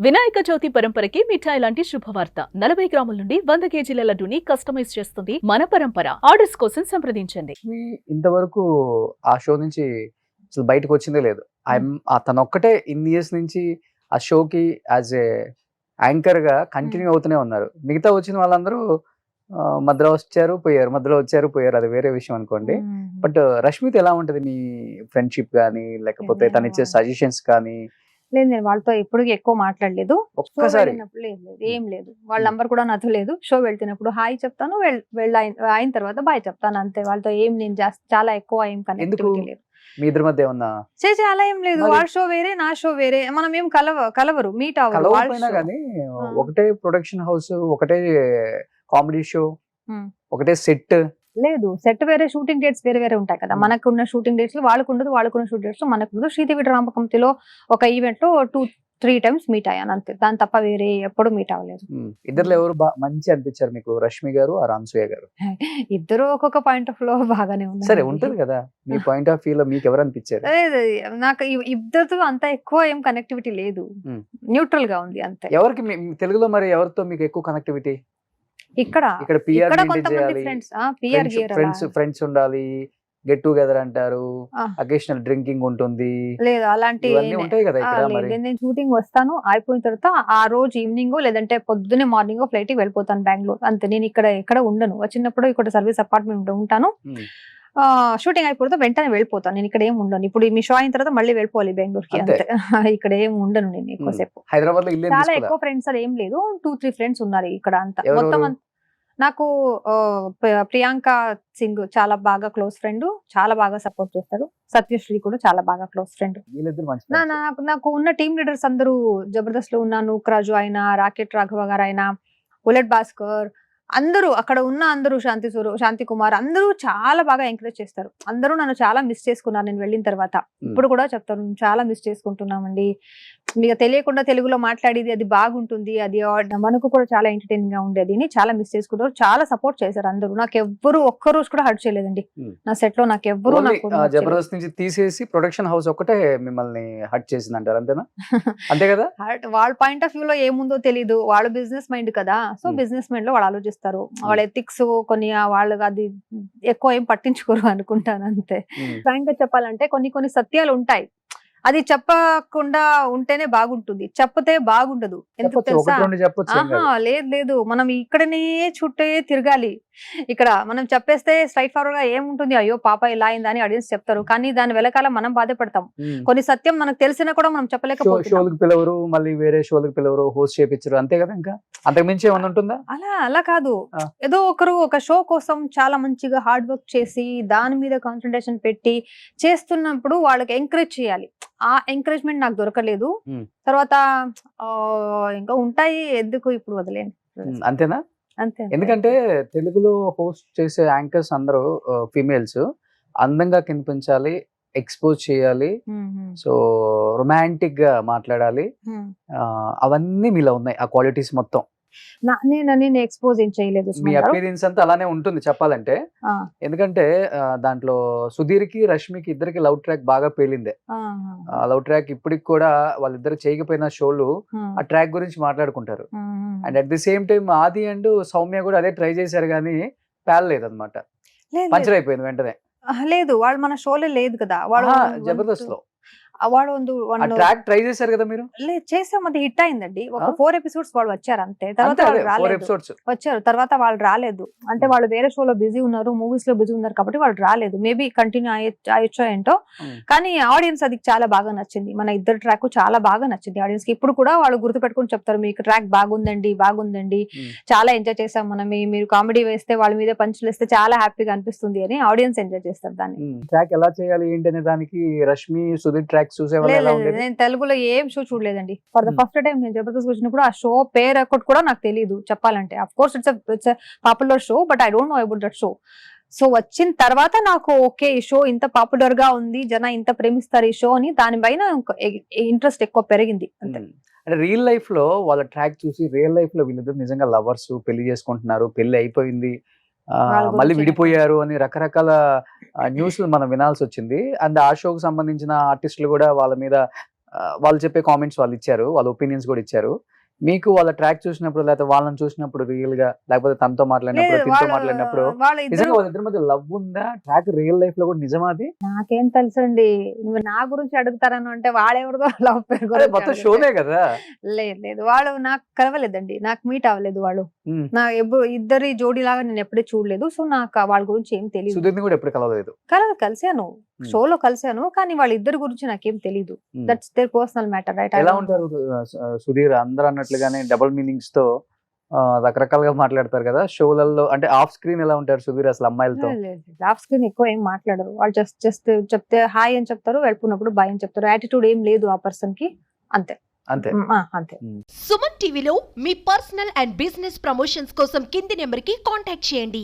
వినాయక చవితి పరంపరకి మిఠాయి లాంటి శుభవార్త 40 గ్రాముల నుండి 100 కేజీల లడ్డూని కస్టమైజ్ చేస్తుంది మన పరంపర. ఆర్డర్స్ కోసం సంప్రదించండి. ఇంతవరకు ఆ షో నుంచి అసలు బయటకు వచ్చిందే లేదు. తను ఒక్కటే ఇన్ని ఇయర్స్ నుంచి ఆ షోకి యాజ్ ఏ యాంకర్ గా కంటిన్యూ అవుతూనే ఉన్నారు. మిగతా వచ్చిన వాళ్ళందరూ మధ్యలో వచ్చారు పోయారు, మధ్యలో వచ్చారు పోయారు, అది వేరే విషయం అనుకోండి. బట్ రష్మితో ఎలా ఉంటది మీ ఫ్రెండ్షిప్ కానీ, లేకపోతే తను ఇచ్చే సజెషన్స్ కానీ? లేదు, నేను వాళ్ళతో ఎప్పుడు ఎక్కువ మాట్లాడలేదు. ఒక్కసారి లేదు, ఏం లేదు. వాళ్ళ నంబర్ కూడా నాతో లేదు. షో వెళ్తున్నప్పుడు హాయ్ చెప్తాను, అయిన తర్వాత బాయ్ చెప్తాను, అంతే. వాళ్ళతో ఏం నేను చాలా ఎక్కువ ఏం కనెక్టివిటీ లేదు. మీ ఇద్దరి మధ్య ఏమన్నా అలా ఏం లేదు. వాళ్ళ షో వేరే, నా షో వేరే. మనం ఏం కలవరు, మీట్ అవ్వరు. కానీ ఒకటే ప్రొడక్షన్ హౌస్, ఒకటే కామెడీ షో, ఒకటే సెట్ లేదు. సెట్ వేరే, షూటింగ్ డేట్స్ వేరే వేరే ఉంటాయి కదా. మనకున్న షూటింగ్ డేట్స్ లో వాళ్ళకు ఉండదు, వాళ్ళకున్న షూటింగ్ డేట్స్ లో మనకు ఉండదు. శ్రీదేవి రామకంతిలో ఒక ఈవెంట్ లో 2-3 టైమ్స్ మీట్ అయ్యాను, అంతే. దాని తప్ప వేరే ఎప్పుడు మీట్ అవ్వలేదు. ఇద్దరు ఎవరు మంచి అనిపించారు మీకు, రష్మి గారు ఆ రామసూయ గారు? ఇద్దరు ఒక్కొక్క పాయింట్ ఆఫ్ లో బాగానే ఉంది. సరే, ఉంటుంది కదా మీ పాయింట్ ఆఫ్ వ్యూ లో మీకు ఎవరు అనిపించారు? నాకు ఇద్దరితో అంత ఎక్కువ ఏం కనెక్టివిటీ లేదు, న్యూట్రల్ గా ఉంది, అంతే. ఎవరికి తెలుగులో మరి ఎవరితో మీకు ఎక్కువ కనెక్టివిటీ? ఇక్కడ ఫ్రెండ్స్ ఉండాలి, గెట్ టుగెదర్ అంటారు, అకేషనల్ డ్రింకింగ్ ఉంటుంది, లేదు అలాంటి ఉంటాయి కదా ఇక్కడ. నేను షూటింగ్ వస్తాను, అయిపోయిన తర్వాత ఆ రోజు ఈవినింగ్ లేదంటే పొద్దున్నే మార్నింగ్ ఫ్లైట్ కి వెళ్ళిపోతాను బెంగళూరు, అంతే. నేను ఎక్కడ ఉండను. వచ్చినప్పుడు ఇక్కడ సర్వీస్ అపార్ట్మెంట్ ఉంటాను. షూటింగ్ అయిపోతే వెంటనే వెళ్ళిపోతాను. నేను ఇక్కడ ఏం ఉండను. ఇప్పుడు మీ షో అయిన తర్వాత మళ్ళీ వెళ్ళిపోవాలి బెంగళూరుకి, అంతే. ఇక్కడ ఏం ఉండను నేను ఎక్కువసేపు. హైదరాబాద్ లో చాలా ఎక్కువ ఫ్రెండ్స్ అది ఏం లేదు. 2-3 ఫ్రెండ్స్ ఉన్నారు ఇక్కడ, అంతా. మొత్తం నాకు ప్రియాంక సింగ్ చాలా బాగా క్లోజ్ ఫ్రెండ్, చాలా బాగా సపోర్ట్ చేస్తారు. సత్యశ్రీ కూడా చాలా బాగా క్లోజ్ ఫ్రెండ్. నాకు ఉన్న టీమ్ లీడర్స్ అందరూ జబర్దస్త్ లో ఉన్న నూక్రాజు అయినా, రాకెట్ రాఘవ గారు అయినా, బుల్లెట్ భాస్కర్, అందరూ అక్కడ ఉన్న అందరూ, శాంతి కుమార్, అందరూ చాలా బాగా ఎంకరేజ్ చేస్తారు. అందరూ నన్ను చాలా మిస్ చేసుకున్నారు నేను వెళ్ళిన తర్వాత. ఇప్పుడు కూడా చెప్తాను, చాలా మిస్ చేసుకుంటున్నామండి, మీకు తెలియకుండా తెలుగులో మాట్లాడేది అది బాగుంటుంది, అది మనకు కూడా చాలా ఎంటర్టైనింగ్ గా ఉండేది అని చాలా మిస్ చేసుకుంటారు. చాలా సపోర్ట్ చేశారు అందరూ. నాకు ఎవ్వరు ఒక్క రోజు కూడా హర్ట్ చేయలేదండి నా సెట్ లో. నాకు ఎవ్వరు జబర్దస్త్ నుంచి తీసేసి ప్రొడక్షన్ హౌస్ ఒకటే మిమ్మల్ని హర్ట్ చేసింది అంటారు, అంతేనా? అంతే కదా. వాళ్ళ పాయింట్ ఆఫ్ వ్యూ లో ఏముందో తెలియదు, వాళ్ళు బిజినెస్ మైండ్ కదా. సో బిజినెస్ మైండ్ లో వాళ్ళు ఆలోచిస్తారు, వాళ్ళ ఎథిక్స్ కొన్ని వాళ్ళు అది ఎక్కువ ఏం పట్టించుకోరు అనుకుంటాను, అంతే. ఫ్రాంక్ గా చెప్పాలంటే కొన్ని సత్యాలు ఉంటాయి, అది చెప్పకుండా ఉంటేనే బాగుంటుంది, చెప్పతే బాగుండదు. ఎందుకు తెలుసా? లేదు, మనం ఇక్కడనే చుట్టే తిరగాలి. ఇక్కడ మనం చెప్పేస్తే స్ట్రైట్ ఫార్వర్డ్ గా ఏముంటుంది, అయ్యో పాప ఇలా అయిందని ఆడియన్స్ చెప్తారు, కానీ దాని వెనకాల మనం బాధపడతాం. కొన్ని సత్యం మనకు తెలిసినా కూడా మనం చెప్పలేకపోతున్నాం. పిలవరు, మళ్ళీ వేరే షోలకు పిలవరు, హోస్ట్ చేపించరు, అంతే కదా. ఇంకా అంతకుమించి ఏమన్నా ఉంటుందా? అలా కాదు. ఏదో ఒకరు ఒక షో కోసం చాలా మంచిగా హార్డ్ వర్క్ చేసి దాని మీద కాన్సన్ట్రేషన్ పెట్టి చేస్తున్నప్పుడు వాళ్ళకి ఎంకరేజ్ చేయాలి. ఆ ఎంకరేజ్మెంట్ నాకు దొరకలేదు. తర్వాత ఇంకా ఉంటాయి, ఎందుకు ఇప్పుడు వదిలేండి, అంతేనా? అంతే. ఎందుకంటే తెలుగులో హోస్ట్ చేసే యాంకర్స్ అందరూ ఫీమేల్స్, అందంగా కనిపించాలి, ఎక్స్పోజ్ చేయాలి, సో రొమాంటిక్ గా మాట్లాడాలి, అవన్నీ మీలో ఉన్నాయి ఆ క్వాలిటీస్ మొత్తం. నేను ఎక్స్పోజ్ ఏం చేయలేదు. మీ అపీరియన్స్ అంతా అలానే ఉంటుంది చెప్పాలంటే. ఎందుకంటే దాంట్లో సుధీర్కి, రష్మికి ఇద్దరికి లవ్ ట్రాక్ బాగా పేలిందే. లవ్ ట్రాక్ ఇప్పటికి కూడా వాళ్ళిద్దరు చేయకపోయిన షోలు ఆ ట్రాక్ గురించి మాట్లాడుకుంటారు. And at the same time ఆది అండ్ సౌమ్య కూడా అదే ట్రై చేశారు, కానీ పేలలేదు అనమాట, పంచర్ అయిపోయింది వెంటనే. లేదు, వాళ్ళు మన షోలో లేదు కదా, వాడు జబర్దస్త్ లో వాడు ట్రాక్ ట్రై చేశారు కదా మీరు? చేసాం, అది హిట్ అయిందండి. ఒక 4 ఎపిసోడ్స్ వాళ్ళు వచ్చారు, అంతే. తర్వాత వచ్చారు, తర్వాత వాళ్ళు రాలేదు. అంటే వాళ్ళు వేరే షోలో బిజీ ఉన్నారు, మూవీస్ లో బిజీ ఉన్నారు, కాబట్టి వాళ్ళు రాలేదు. మేబీ కంటిన్యూ అయ్యొచ్చో ఏంటో, కానీ ఆడియన్స్ అది చాలా బాగా నచ్చింది. మన ఇద్దరు ట్రాక్ చాలా బాగా నచ్చింది ఆడియన్స్ కి. ఇప్పుడు కూడా వాళ్ళు గుర్తు పెట్టుకుని చెప్తారు, మీకు ట్రాక్ బాగుందండి, చాలా ఎంజాయ్ చేసాం మనం, మీరు కామెడీ వేస్తే వాళ్ళ మీద పంచులు వేస్తే చాలా హ్యాపీగా అనిపిస్తుంది అని ఆడియన్స్ ఎంజాయ్ చేస్తారు దాన్ని. ట్రాక్ ఎలా చేయాలి ఏంటి అనే దానికి రష్మి, సుధీర్ ట్రాక్ నేను తెలుగులో ఏం షో చూడలేదండి. ఫర్ ద ఫస్ట్ టైం నేను జబర్దస్త్ వచ్చినప్పుడు ఆ షో పేరు ఒకటి కూడా నాకు తెలియదు చెప్పాలంటే. Of course it's popular show, but I don't know about that show. So వచ్చిన తర్వాత నాకు ఓకే, ఈ షో ఇంత పాపులర్ గా ఉంది, జన ఇంత ప్రేమిస్తారు ఈ షో అని, దానిపైన ఇంట్రెస్ట్ ఎక్కువ పెరిగింది. అంటే రియల్ లైఫ్ లో వాళ్ళ ట్రాక్ చూసి రియల్ లైఫ్ లో వీళ్ళిద్దరు నిజంగా లవర్స్, పెళ్లి చేసుకుంటున్నారు, పెళ్లి అయిపోయింది, మళ్ళీ విడిపోయారు అని రకరకాల న్యూస్లు మనం వినాల్సి వచ్చింది. అండ్ ఆ షోకి సంబంధించిన ఆర్టిస్టులు కూడా వాళ్ళ మీద వాళ్ళు చెప్పే కామెంట్స్ వాళ్ళు ఇచ్చారు, వాళ్ళ ఒపీనియన్స్ కూడా ఇచ్చారు. మీకు వాళ్ళ ట్రాక్ చూసినప్పుడు లేకపోతే వాళ్ళని చూసినప్పుడు రియల్ గా, లేకపోతే తనతో మాట్లాడినప్పుడు, లేదు, తినతో మాట్లాడినప్పుడు వాళ్ళిద్దరు నిజంగా వాళ్ళిద్దరి మధ్య లవ్ ఉందా? ట్రాక్ రియల్ లైఫ్ లో కూడా నిజమా అది? నాకేం తెలుసండి, నువ్వు నా గురించి అడుగుతారని అంటే వాళ్ళెవరిదో లవ్ పేరు అదే గురించి మొత్తం అడుగుతారు. షోనే కదా. లేదు లేదు, వాళ్ళు నాకు కలవలేదండి, నాకు మీట్ అవ్వలేదు వాళ్ళు. ఉమ్. నా ఎప్పుడు ఇద్దరి జోడీ లాగా నేను ఎప్పుడూ చూడలేదు, సో నాకు వాళ్ళ గురించి ఏం తెలియదు. సుధీర్ని కూడా ఎప్పుడు కలవలేదు. కలిసాను, షోలో కలిసాను, కానీ వాళ్ళిద్దరి గురించి నాకేం తెలియదు. That's there personal matter, right? ఎలా ఉంటారు సుధీర్? అందరూ అన్నట్లుగానే డబుల్ మీనింగ్స్ తో రకరకాలుగా మాట్లాడతారు కదా షోలలో. అంటే ఆఫ్ స్క్రీన్ ఎలా ఉంటారు సుధీర్ అసలు అమ్మాయిలతో? ఆఫ్ స్క్రీన్ ఎక్కువ ఏం మాట్లాడరు వాళ్ళు. జస్ట్ చెప్తే హాయ్ అని చెప్తారు, వెళ్ళిపోయినప్పుడు బాయ్ అని చెప్తారు. యాటిట్యూడ్ ఏం లేదు ఆ పర్సన్ కి, అంతే అంతే. అంతే. సుమన్ టీవీలో మీ పర్సనల్ అండ్ బిజినెస్ ప్రమోషన్స్ కోసం కింది నెంబర్ కి కాంటాక్ట్ చేయండి.